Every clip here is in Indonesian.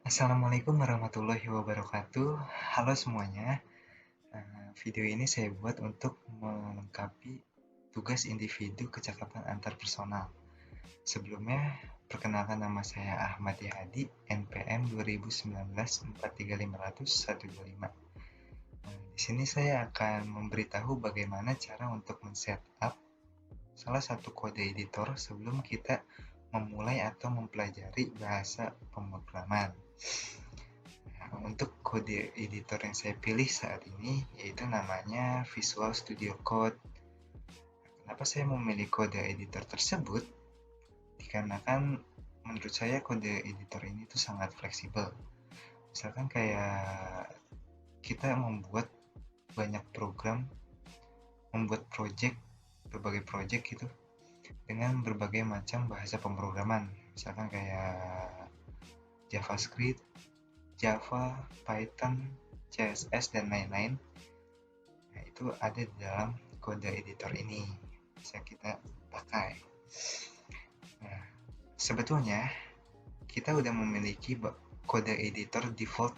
Assalamualaikum warahmatullahi wabarakatuh. Halo semuanya. Video ini saya buat untuk melengkapi tugas individu kecakapan antarpersonal. Sebelumnya, perkenalkan nama saya Ahmad Yahadi, NPM 2019 43500125. Di sini saya akan memberitahu bagaimana cara untuk men-setup salah satu kode editor sebelum kita memulai atau mempelajari bahasa pemrograman. Untuk kode editor yang saya pilih saat ini yaitu namanya Visual Studio Code. Kenapa saya memilih kode editor tersebut? Dikarenakan menurut saya kode editor ini tuh sangat fleksibel. Misalkan kayak kita membuat banyak program, membuat berbagai project gitu dengan berbagai macam bahasa pemrograman. Misalkan kayak JavaScript, Java, Python, CSS, dan lain-lain. Nah, itu ada di dalam kode editor ini. Bisa kita pakai. Nah, sebetulnya kita udah memiliki kode editor default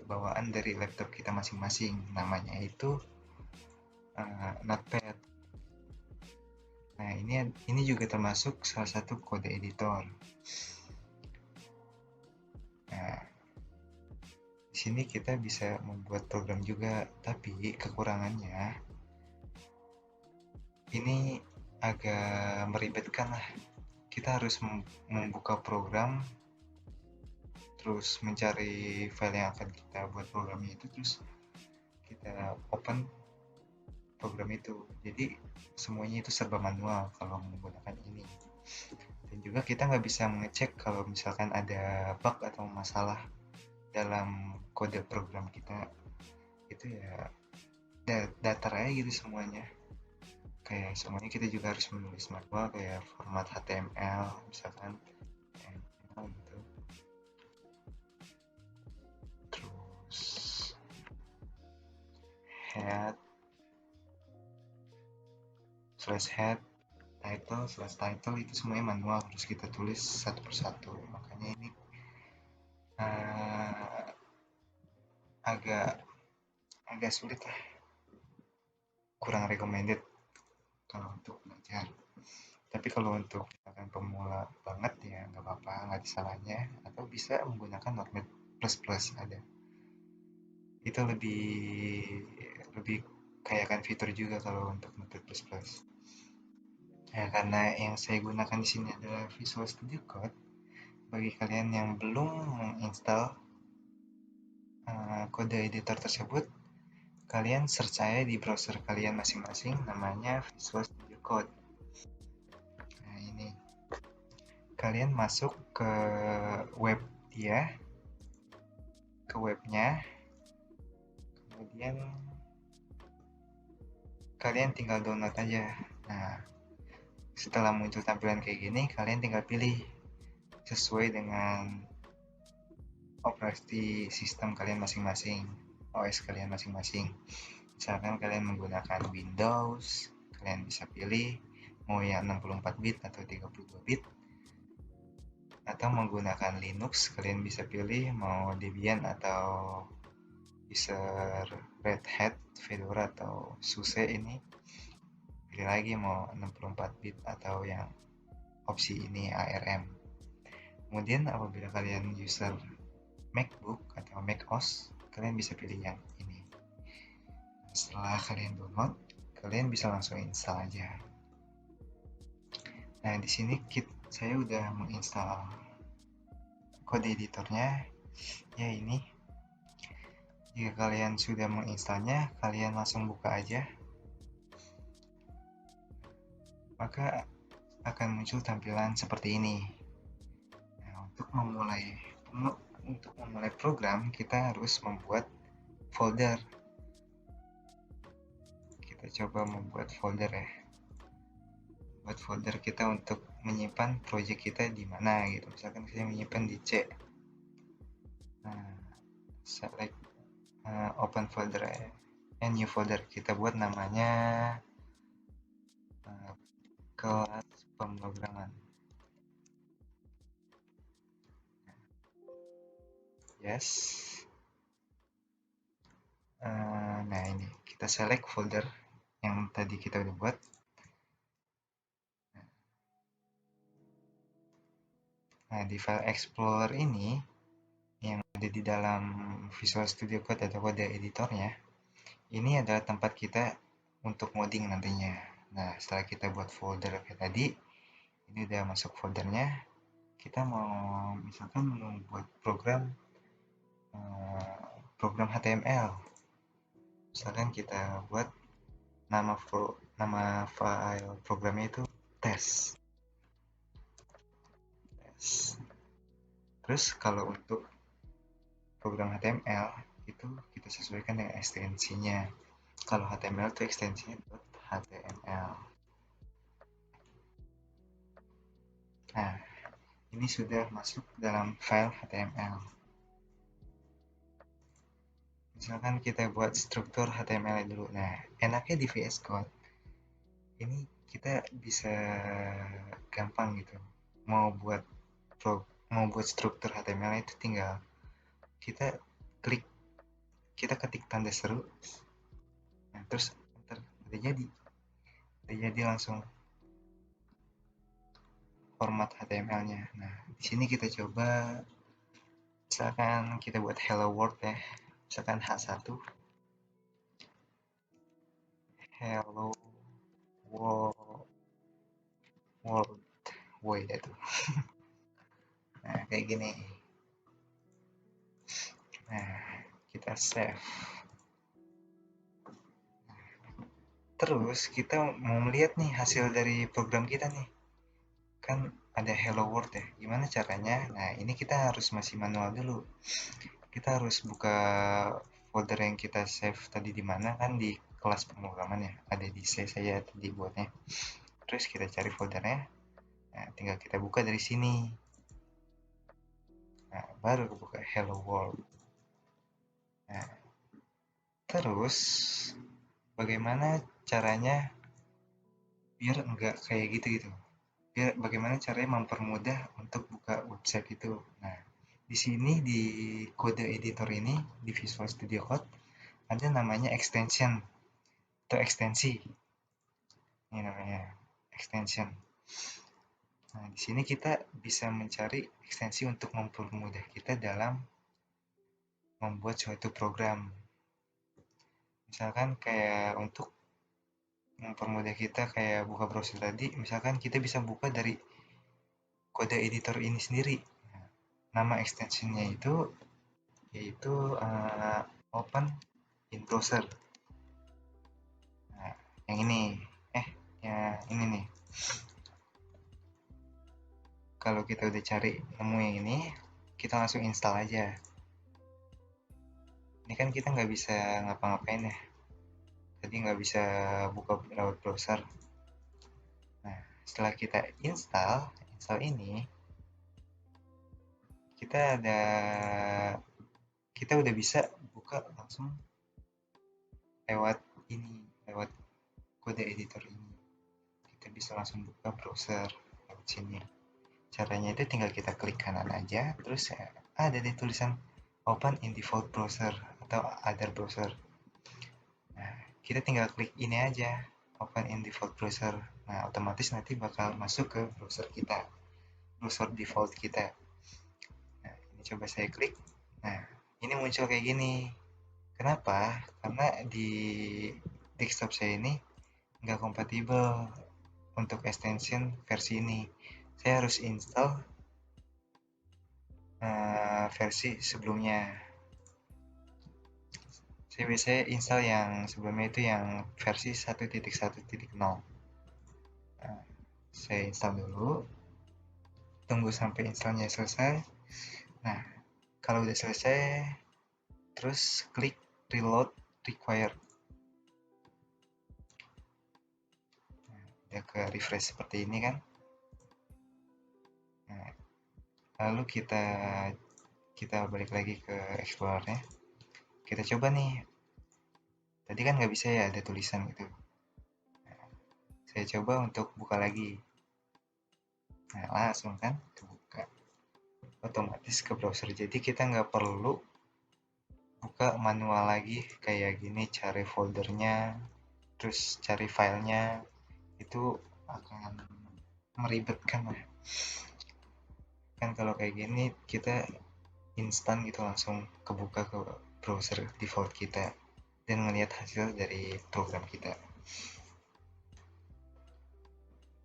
bawaan dari laptop kita masing-masing. Namanya itu Notepad. Nah, ini juga termasuk salah satu kode editor. Nah, di sini kita bisa membuat program juga, tapi kekurangannya ini agak meribetkan lah. Kita harus membuka program, terus mencari file yang akan kita buat programnya itu, terus kita open program itu. Jadi semuanya itu serba manual kalau menggunakan ini. Dan juga kita nggak bisa mengecek kalau misalkan ada bug atau masalah dalam kode program kita. Itu ya datar aja gitu semuanya. Kayak semuanya kita juga harus menulis manual kayak format HTML misalkan gitu. Terus head slash head, title slash title, itu semuanya manual, harus kita tulis satu persatu. Makanya ini uh, agak agak sulit lah, kurang recommended kalau untuk belajar. Tapi kalau untuk misalkan pemula banget ya nggak apa-apa, nggak ada salahnya. Atau bisa menggunakan Notepad plus plus, ada. Itu lebih lebih kayakan fitur juga kalau untuk Notepad plus plus. Ya, karena yang saya gunakan di sini adalah Visual Studio Code. Bagi kalian yang belum menginstal kode editor tersebut, kalian search aja di browser kalian masing-masing, namanya Visual Studio Code. Nah, ini kalian masuk ke web dia, ke webnya, kemudian kalian tinggal download aja. Nah, setelah muncul tampilan kayak gini, kalian tinggal pilih sesuai dengan operasi sistem kalian masing-masing, OS kalian masing-masing. Misalkan kalian menggunakan Windows, kalian bisa pilih mau yang 64 bit atau 32 bit. Atau menggunakan Linux, kalian bisa pilih mau Debian atau user Red Hat, Fedora atau SUSE ini. Pilih lagi mau 64 bit atau yang opsi ini ARM. Kemudian apabila kalian user MacBook atau macOS, kalian bisa pilih yang ini. Setelah kalian download, kalian bisa langsung install aja. Nah, di sini saya udah menginstal kode editornya, ya ini. Jika kalian sudah menginstalnya, kalian langsung buka aja. Maka akan muncul tampilan seperti ini. Nah, untuk memulai program, kita harus membuat folder. Kita coba membuat folder ya. Buat folder kita untuk menyimpan project kita di mana gitu. Misalkan saya menyimpan di C. Nah, select open folder ya. New folder, kita buat namanya kelas pemrograman. yes. Nah ini kita select folder yang tadi kita udah buat. Nah di file explorer ini yang ada di dalam Visual Studio Code atau kode editornya, ini adalah tempat kita untuk modding nantinya. Nah setelah kita buat folder kayak tadi, ini udah masuk foldernya. Kita mau misalkan mau buat program HTML. Misalkan kita buat nama file programnya itu tes. Terus kalau untuk program HTML itu kita sesuaikan dengan ekstensinya. Kalau HTML itu ekstensinya .html. Nah, ini sudah masuk dalam file HTML. Misalkan kita buat struktur HTML dulu. Nah, enaknya di VS Code ini kita bisa gampang gitu. Mau buat struktur HTML itu tinggal kita klik, kita ketik tanda seru, nah, terus enter, udah jadi langsung format HTML-nya. Nah, di sini kita coba, misalkan kita buat hello world ya, misalkan H1 hello world world itu. Nah, kayak gini. Nah, kita save. Terus kita mau melihat nih hasil dari program kita nih. Kan ada hello world ya. Gimana caranya? Nah, ini kita harus masih manual dulu. Kita harus buka folder yang kita save tadi di mana, kan di kelas pemrograman ya. Ada di C saya tadi buatnya. Terus kita cari foldernya. Nah, tinggal kita buka dari sini. Nah, baru buka hello world. Nah, terus bagaimana caranya biar enggak kayak gitu. Biar bagaimana caranya mempermudah untuk buka website itu. Nah, di sini di kode editor ini di Visual Studio Code ada namanya extension atau ekstensi. Ini namanya extension. Nah, di sini kita bisa mencari ekstensi untuk mempermudah kita dalam membuat suatu program. Misalkan kayak untuk mempermudah kita kayak buka browser tadi, misalkan kita bisa buka dari kode editor ini sendiri. Nah, nama extensionnya itu yaitu open in browser. Nah, yang ini, ya ini nih. Kalau kita udah cari nemu yang ini, kita langsung install aja. Ini kan kita nggak bisa ngapa-ngapain ya. Tadi nggak bisa buka lewat browser. Nah, setelah kita install ini, kita udah bisa buka langsung lewat kode editor ini. Kita bisa langsung buka browser lewat sini. Caranya itu tinggal kita klik kanan aja, terus ada di tulisan open in default browser atau other browser. Nah, kita tinggal klik ini aja, open in default browser. Nah, otomatis nanti bakal masuk ke browser kita, browser default kita. Nah, ini coba saya klik. Nah, ini muncul kayak gini. Kenapa? Karena di desktop saya ini nggak kompatibel untuk extension versi ini. Saya harus install versi sebelumnya. Saya biasanya install yang sebelumnya itu yang versi 1.1.0. Nah, saya install dulu, tunggu sampai installnya selesai. Nah, kalau udah selesai, terus klik reload required. Nah, udah ke refresh seperti ini kan. Nah, lalu kita balik lagi ke explorernya. Kita coba nih. Tadi kan nggak bisa ya ada tulisan gitu. Nah, saya coba untuk buka lagi. Nah, langsung kan kebuka. otomatis ke browser. Jadi kita nggak perlu buka manual lagi kayak gini, cari foldernya, terus cari filenya, itu akan meribetkan lah. Kan kalau kayak gini kita instan gitu langsung kebuka ke browser default kita dan ngelihat hasil dari program kita.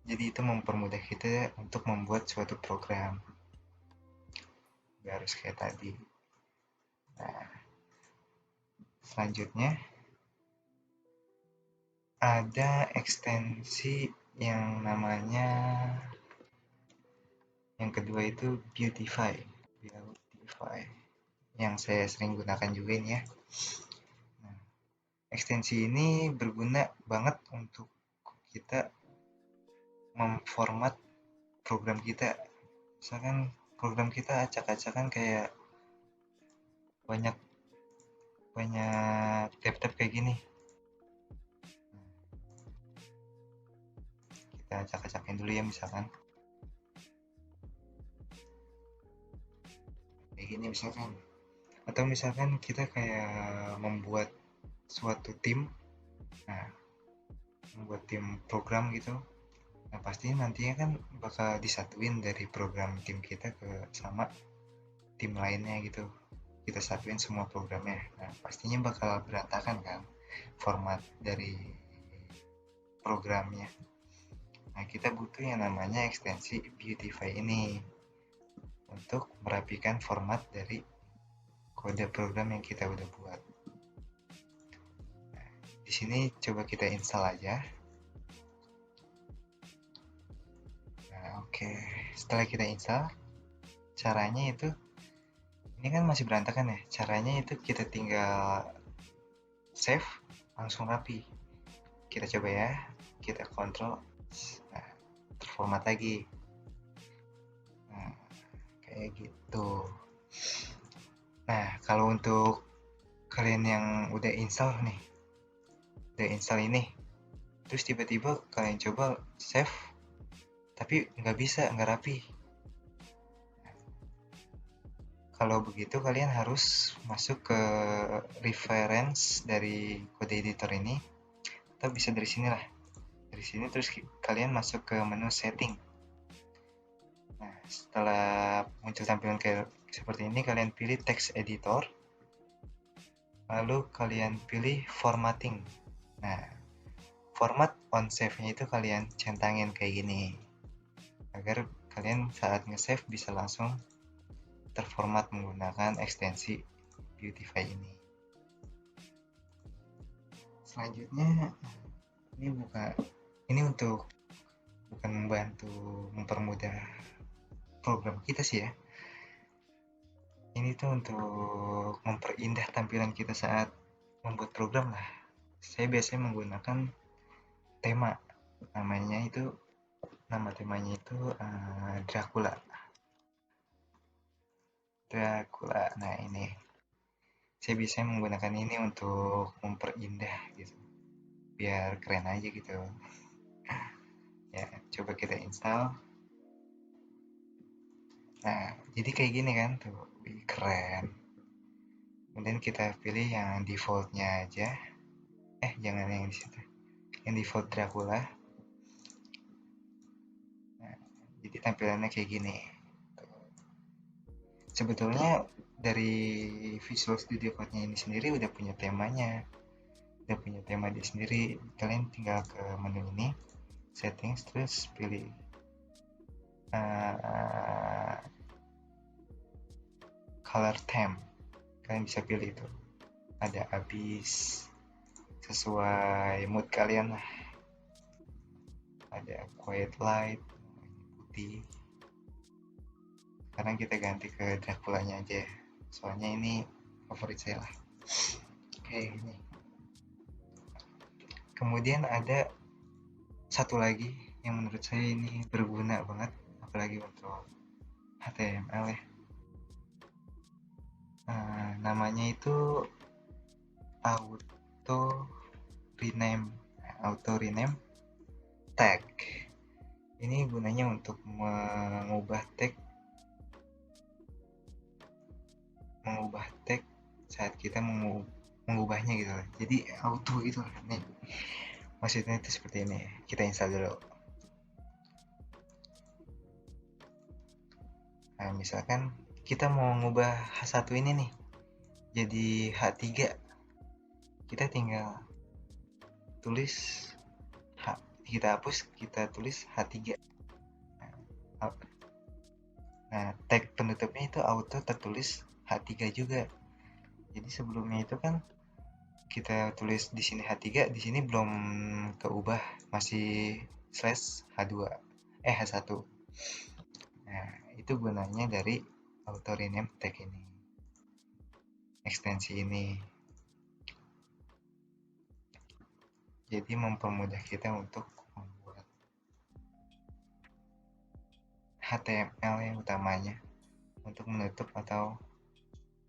Jadi itu mempermudah kita untuk membuat suatu program, nggak harus kayak tadi. Nah, selanjutnya ada ekstensi yang namanya, yang kedua itu Beautify. Beautify yang saya sering gunakan juga ini ya. Nah, ekstensi ini berguna banget untuk kita memformat program kita. Misalkan program kita acak-acakan kayak banyak banyak tab-tab kayak gini. Kita acak-acakin dulu ya, misalkan kayak gini misalkan. Atau misalkan kita kayak membuat suatu tim, nah membuat tim program gitu. Nah pasti nantinya kan bakal disatuin dari program tim kita ke sama tim lainnya gitu. Kita satuin semua programnya. Nah pastinya bakal berantakan kan format dari programnya. Nah kita butuh yang namanya ekstensi Beautify ini untuk merapikan format dari kode program yang kita udah buat. Nah, di sini coba kita install aja. Nah, oke. Setelah kita install, caranya itu, ini kan masih berantakan ya. Caranya itu kita tinggal save, langsung rapi. Kita coba ya. Kita kontrol. Nah, terformat lagi. Nah, kayak gitu. Nah, kalau untuk kalian yang udah install nih, udah install ini, terus tiba-tiba kalian coba save, tapi nggak bisa, nggak rapi. Kalau begitu kalian harus masuk ke reference dari kode editor ini, atau bisa dari sini lah. Dari sini terus kalian masuk ke menu setting. Nah, setelah muncul tampilan kayak seperti ini, kalian pilih text editor, lalu kalian pilih formatting. Nah, format on save-nya itu kalian centangin kayak gini, agar kalian saat nge-save bisa langsung terformat menggunakan ekstensi Beautify ini. Selanjutnya, ini untuk bukan membantu mempermudah program kita sih ya. Ini tuh untuk memperindah tampilan kita saat membuat program lah. Saya biasanya menggunakan tema. Nama temanya itu Dracula. Dracula. Nah ini, saya biasanya menggunakan ini untuk memperindah gitu, biar keren aja gitu. Ya, coba kita install. Nah, jadi kayak gini kan tuh, wih, keren. Kemudian kita pilih yang defaultnya aja. Jangan yang di situ. Yang default Dracula. Nah, jadi tampilannya kayak gini. Sebetulnya dari Visual Studio Code-nya ini sendiri udah punya temanya. Udah punya tema dia sendiri. Kalian tinggal ke menu ini, settings, terus pilih color theme. Kalian bisa pilih itu. Ada habis sesuai mood kalian lah. Ada quiet light, putih. Sekarang kita ganti ke Dracula-nya aja, soalnya ini favorit saya lah. Oke, ini. Kemudian ada satu lagi yang menurut saya ini berguna banget, apalagi untuk HTML ya. Namanya itu auto rename tag. Ini gunanya untuk mengubah tag mengubah tag saat kita mengubahnya gitu loh. Jadi auto gitu loh. Nih, maksudnya itu seperti ini. Kita install dulu. Nah, misalkan kita mau ngubah H1 ini nih jadi H3, kita tinggal tulis kita hapus, kita tulis H3. Nah, tag penutupnya itu auto tertulis H3 juga. Jadi sebelumnya itu kan kita tulis di sini H3, di sini belum keubah, masih slash H2, H1. Nah, itu gunanya dari auto rename tag ini, ekstensi ini. Jadi mempermudah kita untuk membuat HTML yang utamanya untuk menutup atau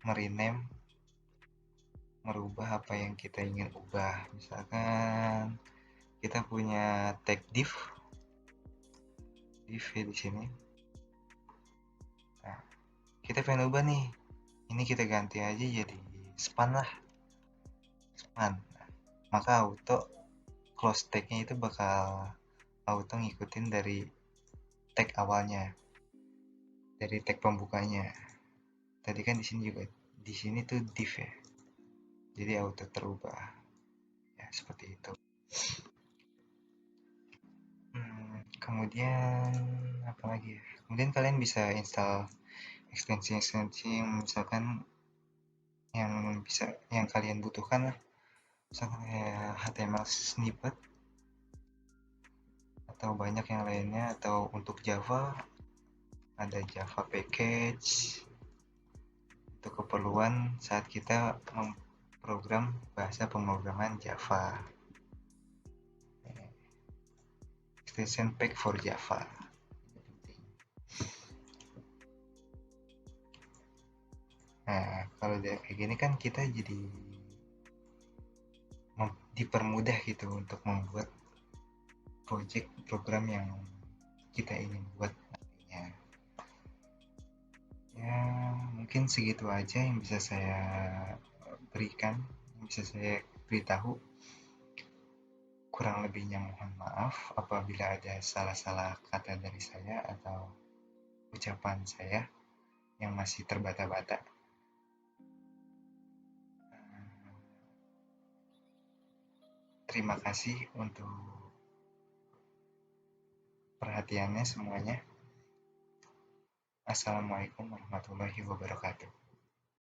merename, merubah apa yang kita ingin ubah. Misalkan kita punya tag div di sini. Nah, kita pengen ubah nih, ini kita ganti aja jadi span lah, span. Nah, maka auto close tagnya itu bakal auto ngikutin dari tag awalnya, dari tag pembukanya. Tadi kan di sini juga, di sini tuh div ya, jadi auto terubah ya, seperti itu. Kemudian apa lagi ya? Kemudian kalian bisa install ekstensi-ekstensi misalkan yang kalian butuhkan, misalkan kayak HTML snippet atau banyak yang lainnya. Atau untuk Java ada Java package untuk keperluan saat kita memprogram bahasa pemrograman Java, extension pack for Java. Nah, kalau kayak gini kan kita jadi dipermudah gitu untuk membuat project program yang kita ingin buat nantinya. Ya, mungkin segitu aja yang bisa saya berikan, yang bisa saya beritahu. Kurang lebihnya mohon maaf apabila ada salah-salah kata dari saya atau ucapan saya yang masih terbata-bata. Terima kasih untuk perhatiannya semuanya. Assalamualaikum warahmatullahi wabarakatuh.